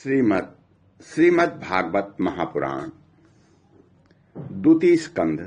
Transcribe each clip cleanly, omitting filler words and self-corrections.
श्रीमद् भागवत महापुराण द्वितीय स्कंध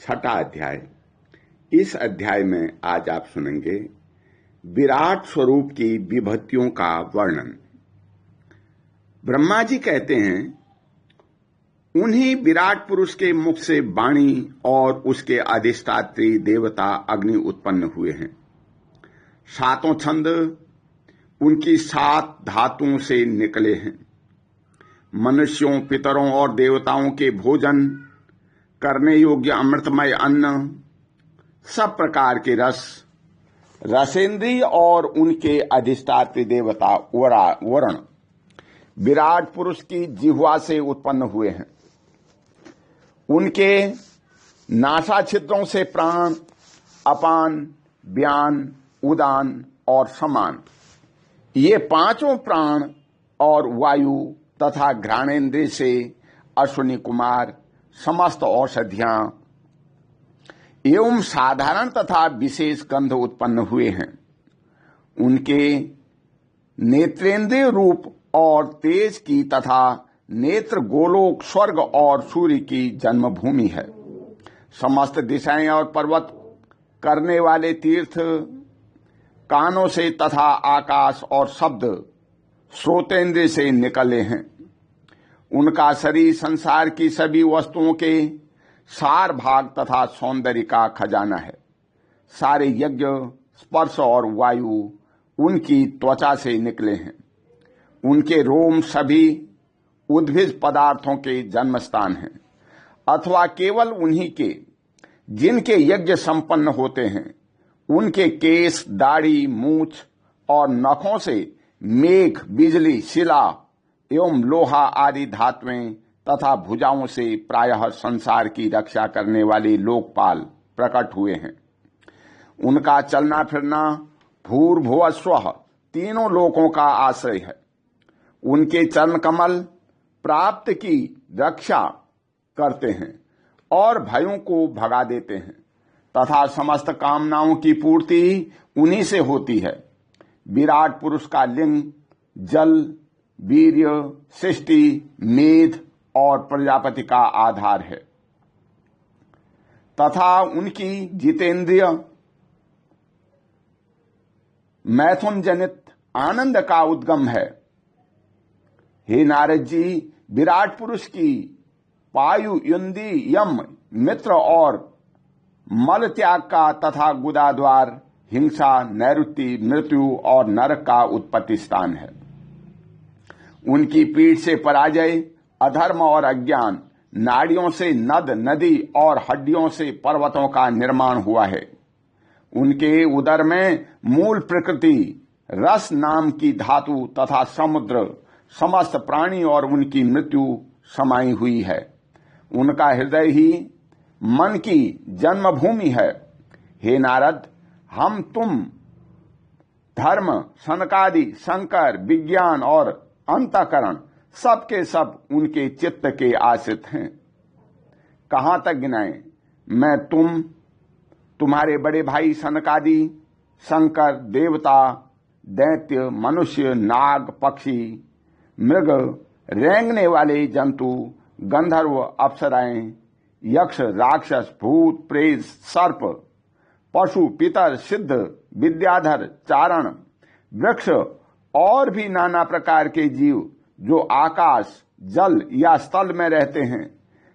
छठा अध्याय। इस अध्याय में आज आप सुनेंगे विराट स्वरूप की विभूतियों का वर्णन। ब्रह्मा जी कहते हैं, उन्हीं विराट पुरुष के मुख से वाणी और उसके अधिष्ठात्री देवता अग्नि उत्पन्न हुए हैं। सातों छंद उनकी 7 धातुओं से निकले हैं। मनुष्यों, पितरों और देवताओं के भोजन करने योग्य अमृतमय अन्न, सब प्रकार के रसेंद्रिय और उनके अधिष्ठात्री देवता वरुण विराट पुरुष की जिह्वा से उत्पन्न हुए हैं। उनके नासा छिद्रों से प्राण, अपान, व्यान, उदान और समान, ये पांचों प्राण और वायु तथा घ्राणेन्द्रिय से अश्विनी कुमार समस्त औषधियां एवं साधारण तथा विशेष गंध उत्पन्न हुए हैं। उनके नेत्रेंद्रिय रूप और तेज की तथा नेत्र गोलोक, स्वर्ग और सूर्य की जन्मभूमि है। समस्त दिशाएं और पर्वत करने वाले तीर्थ कानों से तथा आकाश और शब्द श्रोतेंद्रिय से निकले हैं। उनका शरीर संसार की सभी वस्तुओं के सार भाग तथा सौंदर्य का खजाना है। सारे यज्ञ, स्पर्श और वायु उनकी त्वचा से निकले हैं। उनके रोम सभी उद्भिज पदार्थों के जन्म स्थान हैं, अथवा केवल उन्हीं के जिनके यज्ञ संपन्न होते हैं। उनके केश, दाढ़ी, मूछ और नखों से मेघ, बिजली, शिला एवं लोहा आदि धातुएं तथा भुजाओं से प्रायः संसार की रक्षा करने वाले लोकपाल प्रकट हुए हैं। उनका चलना फिरना भूर्भुवः स्वः तीनों लोकों का आश्रय है। उनके चरण कमल प्राप्त की रक्षा करते हैं और भयों को भगा देते हैं तथा समस्त कामनाओं की पूर्ति उन्हीं से होती है। विराट पुरुष का लिंग जल, वीर्य, सृष्टि, मेध और प्रजापति का आधार है तथा उनकी जितेंद्रिय मैथुन जनित आनंद का उद्गम है। हे नारद जी, विराट पुरुष की पायु, युंदी, यम, मित्र और मल त्याग का तथा गुदाद्वार, हिंसा, नैऋत्य, मृत्यु और नरक का उत्पत्ति स्थान है। उनकी पीठ से पराजय, अधर्म और अज्ञान, नाड़ियों से नद, नदी और हड्डियों से पर्वतों का निर्माण हुआ है। उनके उदर में मूल प्रकृति, रस नाम की धातु तथा समुद्र, समस्त प्राणी और उनकी मृत्यु समाई हुई है। उनका हृदय ही मन की जन्मभूमि है। हे नारद, हम तुम धर्म, सनकादि, शंकर, विज्ञान और अंतःकरण सब के सब उनके चित्त के आश्रित हैं। कहां तक गिनाएं? मैं तुम्हारे बड़े भाई सनकादि, शंकर, देवता, दैत्य, मनुष्य, नाग, पक्षी, मृग, रेंगने वाले जंतु, गंधर्व, अप्सराएं, यक्ष, राक्षस, भूत, प्रेत, सर्प, पशु, पितर, सिद्ध, विद्याधर, चारण, वृक्ष और भी नाना प्रकार के जीव जो आकाश, जल या स्थल में रहते हैं,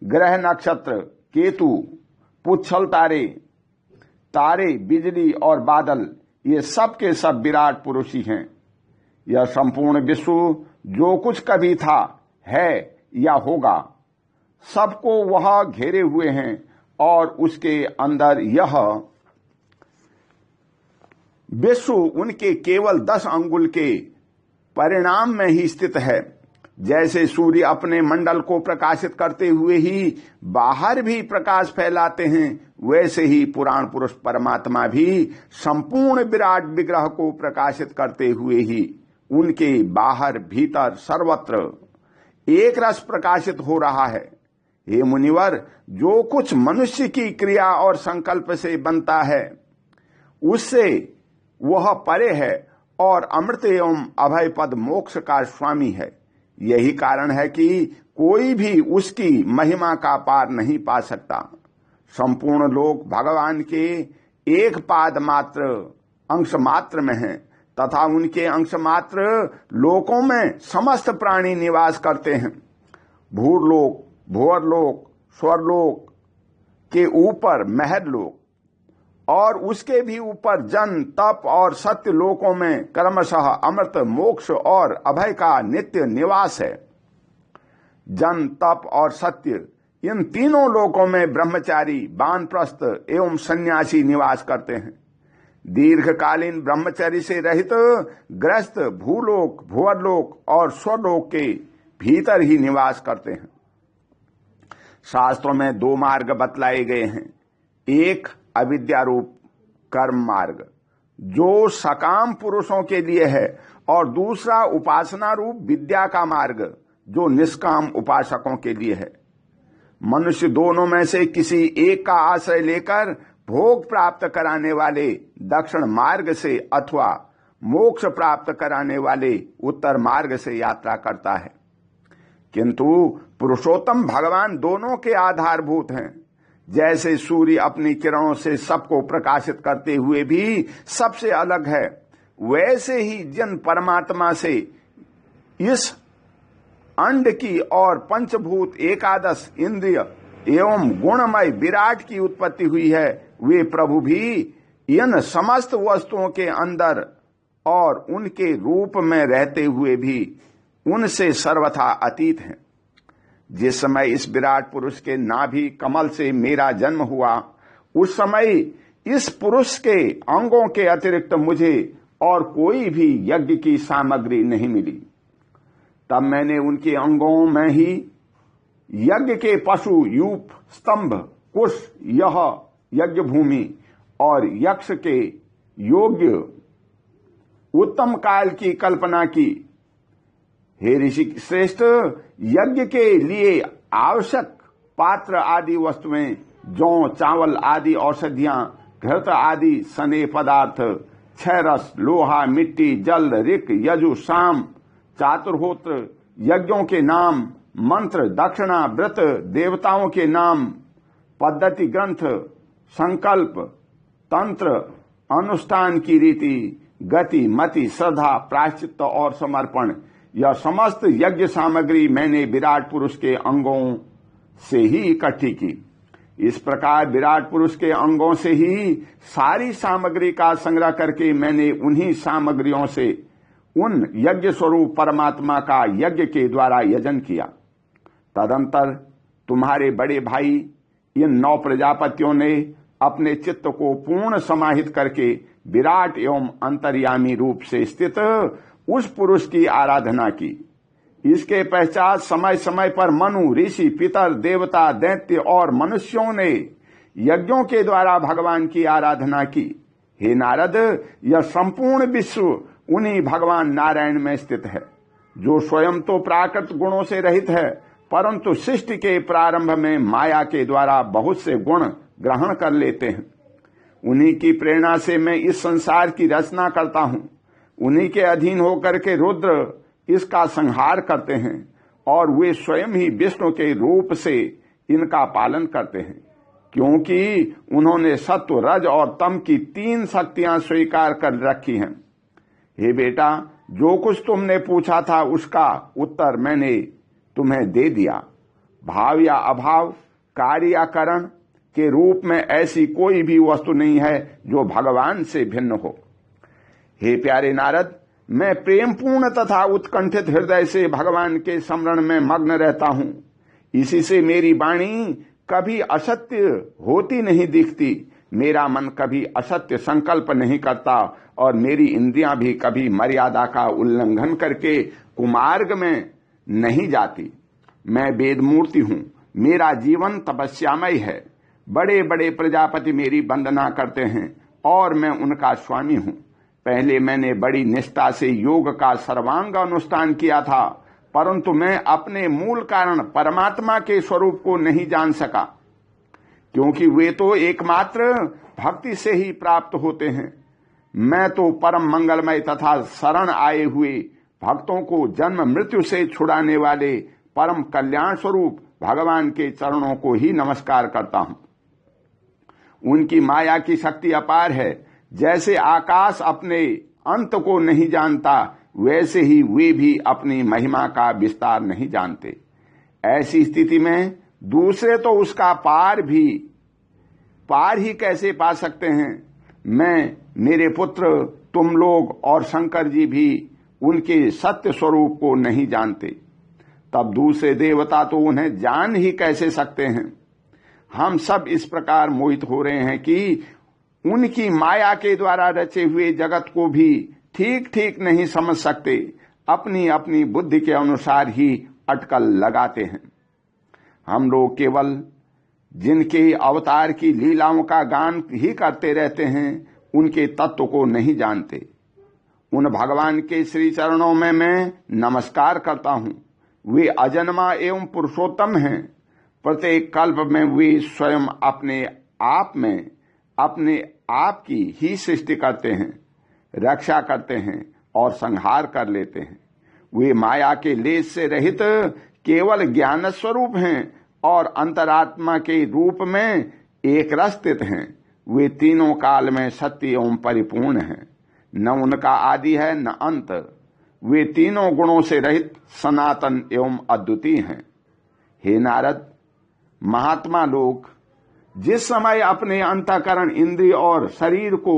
ग्रह, नक्षत्र, केतु, पुच्छल तारे, बिजली और बादल, ये सब के सब विराट पुरुष ही हैं। यह संपूर्ण विश्व जो कुछ कभी था, है या होगा, सबको वह घेरे हुए हैं और उसके अंदर यह विश्व उनके केवल 10 अंगुल के परिणाम में ही स्थित है। जैसे सूर्य अपने मंडल को प्रकाशित करते हुए ही बाहर भी प्रकाश फैलाते हैं, वैसे ही पुराण पुरुष परमात्मा भी संपूर्ण विराट विग्रह को प्रकाशित करते हुए ही उनके बाहर भीतर सर्वत्र एक रस प्रकाशित हो रहा है। हे मुनिवर, जो कुछ मनुष्य की क्रिया और संकल्प से बनता है उससे वह परे है और अमृत एवं अभय पद मोक्ष का स्वामी है। यही कारण है कि कोई भी उसकी महिमा का पार नहीं पा सकता। संपूर्ण लोक भगवान के एक पाद मात्र अंश मात्र में हैं तथा उनके अंश मात्र लोकों में समस्त प्राणी निवास करते हैं। भूरलोक, भुवरलोक, स्वर्लोक के ऊपर महरलोक और उसके भी ऊपर जन, तप और सत्य लोकों में क्रमशः अमृत, मोक्ष और अभय का नित्य निवास है। जन, तप और सत्य इन तीनों लोकों में ब्रह्मचारी, वानप्रस्थ एवं सन्यासी निवास करते हैं। दीर्घकालीन ब्रह्मचर्य से रहित ग्रस्त भूलोक, भुवरलोक और स्वलोक के भीतर ही निवास करते हैं। शास्त्रों में दो मार्ग बतलाए गए हैं। एक अविद्या रूप कर्म मार्ग जो सकाम पुरुषों के लिए है और दूसरा उपासना रूप विद्या का मार्ग जो निष्काम उपासकों के लिए है। मनुष्य दोनों में से किसी एक का आश्रय लेकर भोग प्राप्त कराने वाले दक्षिण मार्ग से अथवा मोक्ष प्राप्त कराने वाले उत्तर मार्ग से यात्रा करता है। किंतु पुरुषोत्तम भगवान दोनों के आधारभूत हैं। जैसे सूर्य अपनी किरणों से सबको प्रकाशित करते हुए भी सबसे अलग है, वैसे ही जिन परमात्मा से इस अंड की और पंचभूत, एकादश इंद्रिय एवं गुणमय विराट की उत्पत्ति हुई है, वे प्रभु भी इन समस्त वस्तुओं के अंदर और उनके रूप में रहते हुए भी उनसे सर्वथा अतीत हैं। जिस समय इस विराट पुरुष के नाभि कमल से मेरा जन्म हुआ, उस समय इस पुरुष के अंगों के अतिरिक्त मुझे और कोई भी यज्ञ की सामग्री नहीं मिली। तब मैंने उनके अंगों में ही यज्ञ के पशु, यूप, स्तंभ, कुश, यह यज्ञ भूमि और यक्ष के योग्य उत्तम काल की कल्पना की। हे ऋषि श्रेष्ठ, यज्ञ के लिए आवश्यक पात्र आदि वस्तुएं जौ, चावल आदि औषधियां, घृत आदि सने पदार्थ, क्षय रस, लोहा, मिट्टी, जल, ऋक, यजु, साम, चातुर्होत्र, यज्ञों के नाम, मंत्र, दक्षिणा, व्रत, देवताओं के नाम, पद्धति ग्रंथ, संकल्प, तंत्र, अनुष्ठान की रीति, गति, मति, श्रद्धा, प्रायश्चित्त और समर्पण, यह समस्त यज्ञ सामग्री मैंने विराट पुरुष के अंगों से ही इकट्ठी की। इस प्रकार विराट पुरुष के अंगों से ही सारी सामग्री का संग्रह करके मैंने उन्हीं सामग्रियों से उन यज्ञ स्वरूप परमात्मा का यज्ञ के द्वारा यजन किया। तदंतर तुम्हारे बड़े भाई इन 9 प्रजापतियों ने अपने चित्त को पूर्ण समाहित करके विराट एवं अंतर्यामी रूप से स्थित उस पुरुष की आराधना की। इसके पश्चात समय समय पर मनु, ऋषि, पितर, देवता, दैत्य और मनुष्यों ने यज्ञों के द्वारा भगवान की आराधना की। हे नारद, यह संपूर्ण विश्व उन्हीं भगवान नारायण में स्थित है, जो स्वयं तो प्राकृत गुणों से रहित है, परंतु सृष्टि के प्रारंभ में माया के द्वारा बहुत से गुण ग्रहण कर लेते हैं। उन्हीं की प्रेरणा से मैं इस संसार की रचना करता हूं। उन्हीं के अधीन होकर के रुद्र इसका संहार करते हैं और वे स्वयं ही विष्णु के रूप से इनका पालन करते हैं, क्योंकि उन्होंने सत्व, रज और तम की 3 शक्तियां स्वीकार कर रखी हैं। हे बेटा, जो कुछ तुमने पूछा था उसका उत्तर मैंने तुम्हें दे दिया। भाव या अभाव, कार्य या कारण के रूप में ऐसी कोई भी वस्तु नहीं है जो भगवान से भिन्न हो। हे प्यारे नारद, मैं प्रेमपूर्ण तथा उत्कंठित हृदय से भगवान के स्मरण में मग्न रहता हूं। इसी से मेरी वाणी कभी असत्य होती नहीं दिखती, मेरा मन कभी असत्य संकल्प नहीं करता और मेरी इंद्रियां भी कभी मर्यादा का उल्लंघन करके कुमार्ग में नहीं जाती। मैं वेद मूर्ति हूं, मेरा जीवन तपस्यामय है। बड़े बड़े प्रजापति मेरी वंदना करते हैं और मैं उनका स्वामी हूं। पहले मैंने बड़ी निष्ठा से योग का सर्वांग अनुष्ठान किया था, परंतु मैं अपने मूल कारण परमात्मा के स्वरूप को नहीं जान सका, क्योंकि वे तो एकमात्र भक्ति से ही प्राप्त होते हैं। मैं तो परम मंगलमय तथा शरण आए हुए भक्तों को जन्म मृत्यु से छुड़ाने वाले परम कल्याण स्वरूप भगवान के चरणों को ही नमस्कार करता हूं। उनकी माया की शक्ति अपार है। जैसे आकाश अपने अंत को नहीं जानता, वैसे ही वे भी अपनी महिमा का विस्तार नहीं जानते। ऐसी स्थिति में दूसरे तो उसका पार ही कैसे पा सकते हैं। मैं, मेरे पुत्र, तुम लोग और शंकर जी भी उनके सत्य स्वरूप को नहीं जानते, तब दूसरे देवता तो उन्हें जान ही कैसे सकते हैं। हम सब इस प्रकार मोहित हो रहे हैं कि उनकी माया के द्वारा रचे हुए जगत को भी ठीक ठीक नहीं समझ सकते, अपनी अपनी बुद्धि के अनुसार ही अटकल लगाते हैं। हम लोग केवल जिनके अवतार की लीलाओं का गान ही करते रहते हैं, उनके तत्व को नहीं जानते। उन भगवान के श्री चरणों में मैं नमस्कार करता हूं। वे अजन्मा एवं पुरुषोत्तम हैं। प्रत्येक कल्प में वे स्वयं अपने आप की ही सृष्टि करते हैं, रक्षा करते हैं और संहार कर लेते हैं। वे माया के लेस से रहित केवल ज्ञान स्वरूप हैं और अंतरात्मा के रूप में एक रस स्थित हैं। वे तीनों काल में सत्य एवं परिपूर्ण हैं, न उनका आदि है न अंत। वे तीनों गुणों से रहित सनातन एवं अद्वितीय हैं। हे नारद, महात्मा लोग जिस समय अपने अंतःकरण, इंद्रिय और शरीर को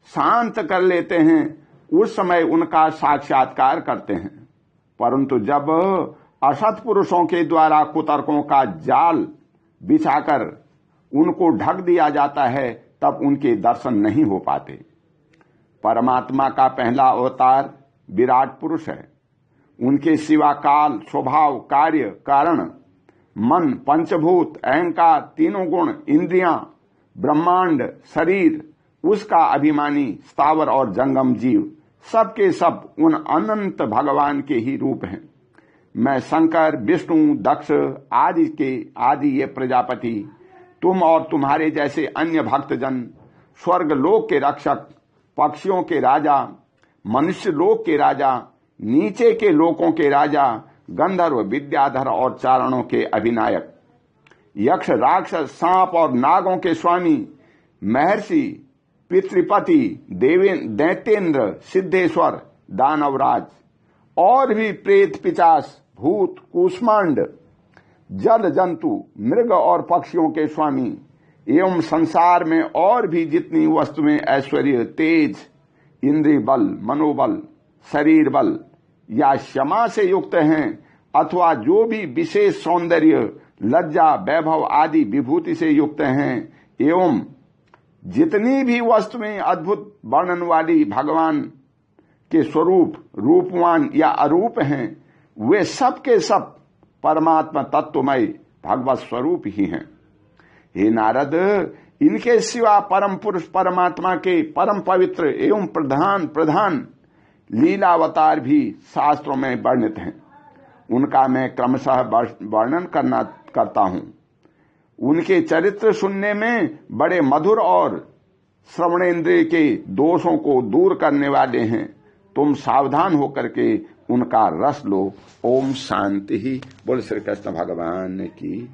शांत कर लेते हैं, उस समय उनका साक्षात्कार करते हैं। परंतु जब असत पुरुषों के द्वारा कुतर्कों का जाल बिछाकर उनको ढक दिया जाता है, तब उनके दर्शन नहीं हो पाते। परमात्मा का पहला अवतार विराट पुरुष है। उनके सिवा काल, स्वभाव, कार्य, कारण, मन, पंचभूत, अहंकार, तीनों गुण, इंद्रियां, ब्रह्मांड, शरीर, उसका अभिमानी स्थावर और जंगम जीव, सबके सब उन अनंत भगवान के ही रूप हैं। मैं शंकर, विष्णु, दक्ष आदि ये प्रजापति, तुम और तुम्हारे जैसे अन्य भक्तजन, स्वर्ग लोक के रक्षक, पक्षियों के राजा, मनुष्य लोक के राजा, नीचे के लोकों के राजा, गंधर्व, विद्याधर और चारणों के अभिनायक, यक्ष, राक्षस, सांप और नागों के स्वामी, महर्षि, पितृपति, दैत्येंद्र, सिद्धेश्वर, दानवराज और भी प्रेत, पिशाच, भूत, कूष्मांड, जल जंतु, मृग और पक्षियों के स्वामी एवं संसार में और भी जितनी वस्तुएं ऐश्वर्य, तेज, इंद्रिय बल, मनोबल, शरीर बल या क्षमा से युक्त हैं, अथवा जो भी विशेष सौंदर्य, लज्जा, वैभव आदि विभूति से युक्त हैं, एवं जितनी भी वस्तुएं अद्भुत वर्णन वाली भगवान के स्वरूप, रूपवान या अरूप हैं, वे सब के सब परमात्मा तत्वमय भगवत स्वरूप ही हैं। हे नारद, इनके सिवा परम पुरुष परमात्मा के परम पवित्र एवं प्रधान लीलावतार भी शास्त्रों में वर्णित हैं। उनका मैं क्रमशः वर्णन करता हूं। उनके चरित्र सुनने में बड़े मधुर और श्रवणेन्द्रिय के दोषों को दूर करने वाले हैं। तुम सावधान होकर के उनका रस लो। ओम शांति। बोल श्री कृष्ण भगवान की।